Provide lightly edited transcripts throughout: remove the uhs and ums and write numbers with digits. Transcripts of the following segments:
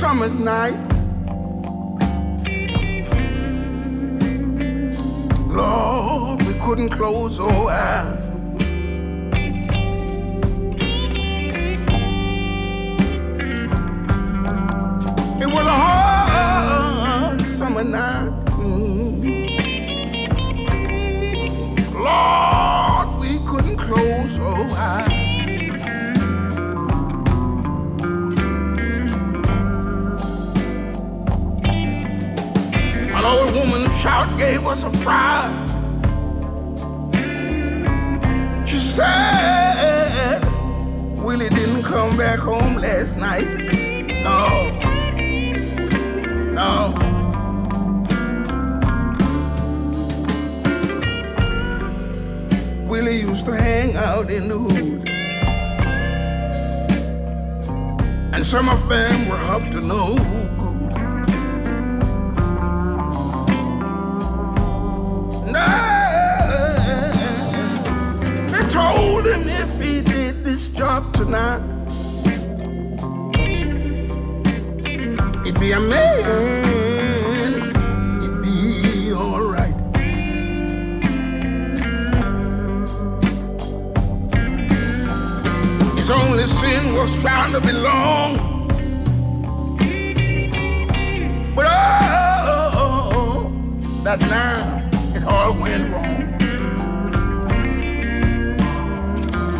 summer's night. Lord, we couldn't close our eyes. It was a hard summer night. Lord, we couldn't close our eyes. An old woman's shout gave us a fright. She said Willie didn't come back home last night. No. Willie used to hang out in the hood, and some of them were up to no good. They told him if he did this job tonight, he'd be a man, he'd be all right. His only sin was trying to belong. But oh, that night it all went wrong.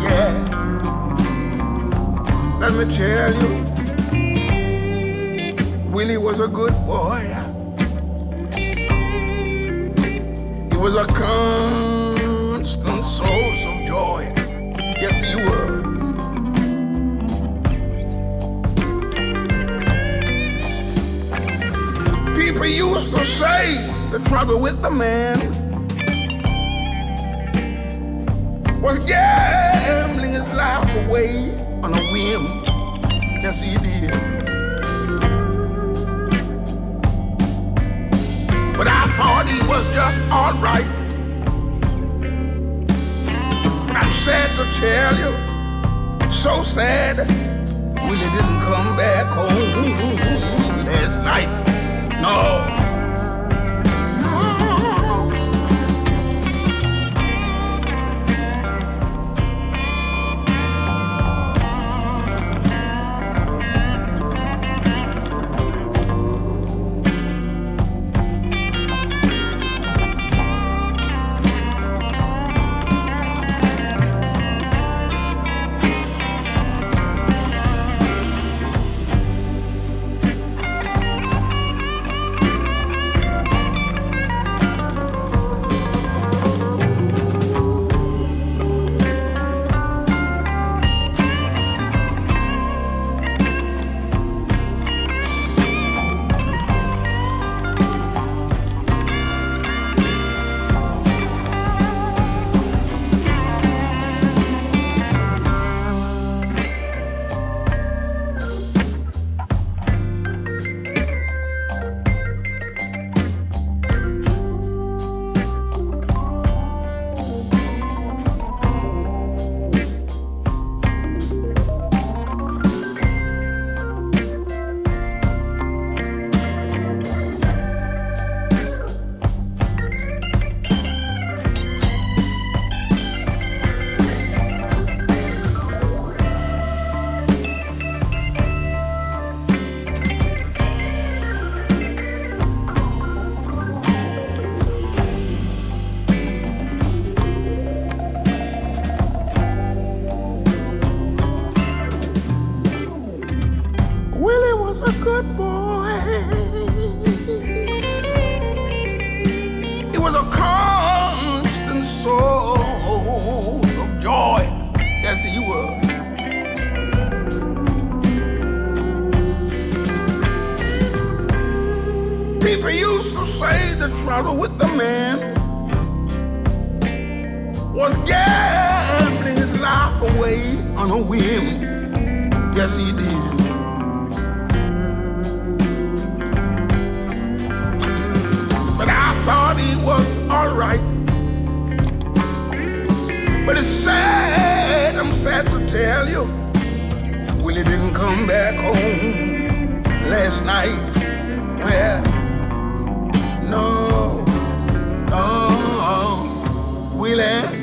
Yeah, let me tell you, Willie was a good boy. He was a constant source of joy. Yes, he was. People used to say the trouble with the man was gambling his life away on a whim. Yes, he did. But I thought he was just all right. But I'm sad to tell you, so sad, Willie didn't come back home last night. No. Good boy. It was a constant source of joy. Yes, he was. People used to say the trouble with the man was gambling his life away on a whim. Yes, he did. He was all right, but it's sad, I'm sad to tell you, Willie didn't come back home last night. Well, no, no, Willie.